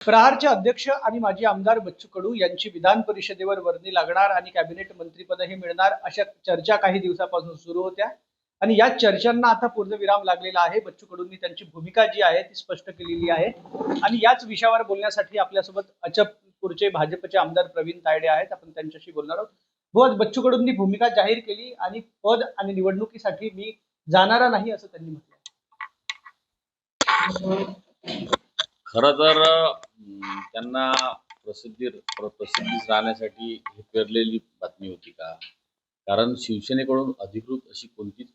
प्रहारचे अध्यक्ष आणि माजी आमदार बच्चू कडू यांची विधान परिषदेवर वर्णी लागणार आणि कॅबिनेट मंत्रीपदही मिळणार अशा चर्चा काही दिवसापासून सुरू होत्या आणि या चर्चांना आता पूर्णविराम लागलेला आहे। बच्चू कडूंनी त्यांची भूमिका जी आहे ती स्पष्ट केलेली आहे आणि याच विषयावर बोलण्यासाठी आपल्यासोबत अचलपूरचे भाजपचे आमदार प्रवीण तायडे आहेत। आपण त्यांच्याशी बोलणार आहोत। आज बच्चू कडूंनी भूमिका जाहीर केली आणि पद आणि निवडणुकीसाठी मी जाणारा नाही असं त्यांनी म्हटलं। खरं तर त्यांना प्रसिद्धीस राहण्यासाठी ही पेरलेली बातमी होती का? कारण शिवसेनेकडून अधिकृत अशी कोणतीच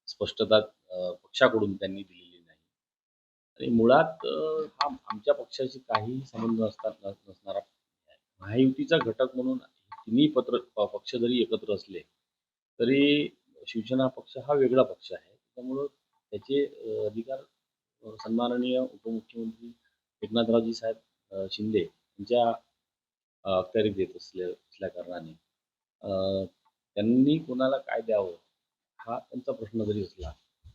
स्पष्टता पक्षाकडून त्यांनी दिलेली नाही आणि मुळात हा आमच्या पक्षाशी काही संबंध नसणारा महायुतीचा घटक म्हणून तिन्ही पक्ष जरी एकत्र असले तरी शिवसेना पक्ष हा वेगळा पक्ष आहे। त्यामुळं त्याचे अधिकार सन्माननीय उपमुख्यमंत्री एकनाथरावजी साहेब शिंदे यांच्या अखत्यारीत देत असल्या कारणाने त्यांनी कोणाला काय द्यावं हा त्यांचा प्रश्न जरी असला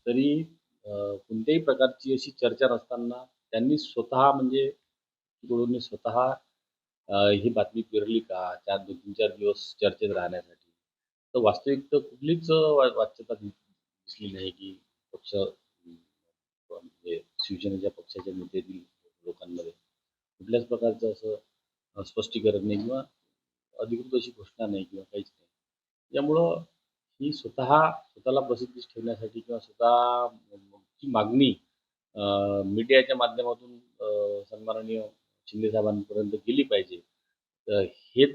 तरी कोणत्याही प्रकारची अशी चर्चा नसताना त्यांनी स्वतः म्हणजे कडून स्वतः ही बातमी पेरली का 2-3-4 दिवस चर्चेत राहण्यासाठी? तर वास्तविक तर कुठलीच वाच्यता दिसली नाही की पक्ष म्हणजे शिवसेनेच्या पक्षाच्या नेत्यातील लोकांमध्ये कुठल्याच प्रकारचं असं स्पष्टीकरण नाही किंवा अधिकृत अशी घोषणा नाही किंवा काहीच नाही। त्यामुळं ही स्वतःला प्रसिद्धीस ठेवण्यासाठी किंवा स्वतःची मागणी मीडियाच्या माध्यमातून सन्माननीय शिंदे साहेबांपर्यंत गेली पाहिजे। तर हे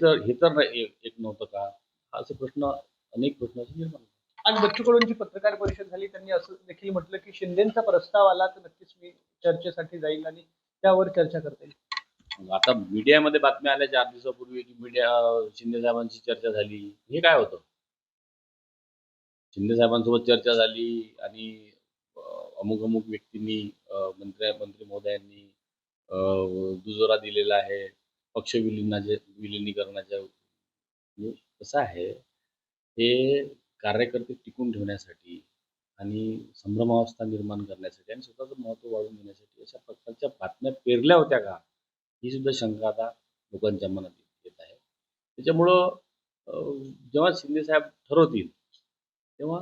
तर एक नव्हतं का? असे प्रश्न अनेक प्रश्न निर्माण होतात। आज बच्चू कडूंची पत्रकार परिषद झाली, त्यांनी असं देखील म्हटलं की शिंदेचा प्रस्ताव आला तर नक्कीच मी चर्चेसाठी जाईल आणि त्यावर चर्चा करता येईल। आता मीडियामध्ये बातम्या आल्या 4 दिवसापूर्वी की शिंदे साहेबांची चर्चा झाली, हे काय होतं? शिंदे साहेबांसोबत चर्चा झाली आणि अमुक व्यक्तींनी मंत्री महोदयांनी दुजोरा दिलेला आहे पक्ष विलिनीकरणाच्या। म्हणजे कसं आहे, हे कार्यकर्ते टिकून ठेवण्यासाठी आणि संभ्रमावस्था निर्माण करण्यासाठी आणि स्वतःचं महत्त्व वाढवून घेण्यासाठी अशा प्रकारच्या बातम्या पेरल्या होत्या का? ही सुद्धा शंका आता लोकांच्या मनात येत आहे। त्याच्यामुळं जेव्हा शिंदे साहेब ठरवतील तेव्हा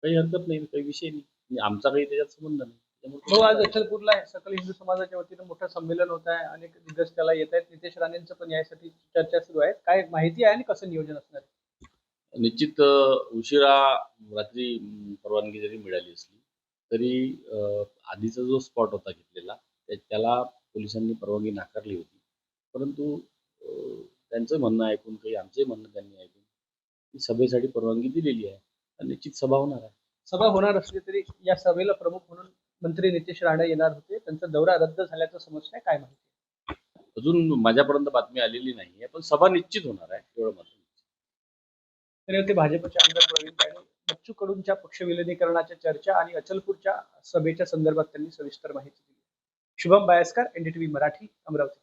काही हरकत नाही, काही विषय नाही, म्हणजे आमचा काही त्याच्यात संबंध नाही। आज अचलपूरला सकल हिंदू समाजाच्या वतीनं मोठं संमेलन होत आहे, अनेक दिग्गज त्याला येत आहेत। नितेश राणेंचं पण यासाठी चर्चा सुरू आहे, काय माहिती आहे आणि कसं नियोजन असणार? निश्चित उशिरा रात्री परवानगी जरी मिळाली असली तरी आधीचा जो स्पॉट होता घेतलेला त्याला पोलिसांनी परवानगी नाकारली होती। परंतु त्यांचं म्हणणं ऐकून काही आमचंही म्हणणं त्यांनी ऐकून सभेसाठी परवानगी दिलेली आहे आणि निश्चित सभा होणार आहे। सभा होणार असली तरी या सभेला प्रमुख म्हणून मंत्री नितेश राणे येणार होते, त्यांचा दौरा रद्द झाल्याचं समजतंय, काय माहिती? अजून माझ्यापर्यंत बातमी आलेली नाहीये, पण सभा निश्चित होणार आहे एवढं मात्र। तरी होते भाजपचे आमदार प्रवीण तायडे। बच्चू कडूंच्या पक्ष विलिनीकरणाच्या चर्चा आणि अचलपूरच्या सभेच्या संदर्भात त्यांनी सविस्तर माहिती दिली। शुभम बायस्कर, NDTV मराठी, अमरावती।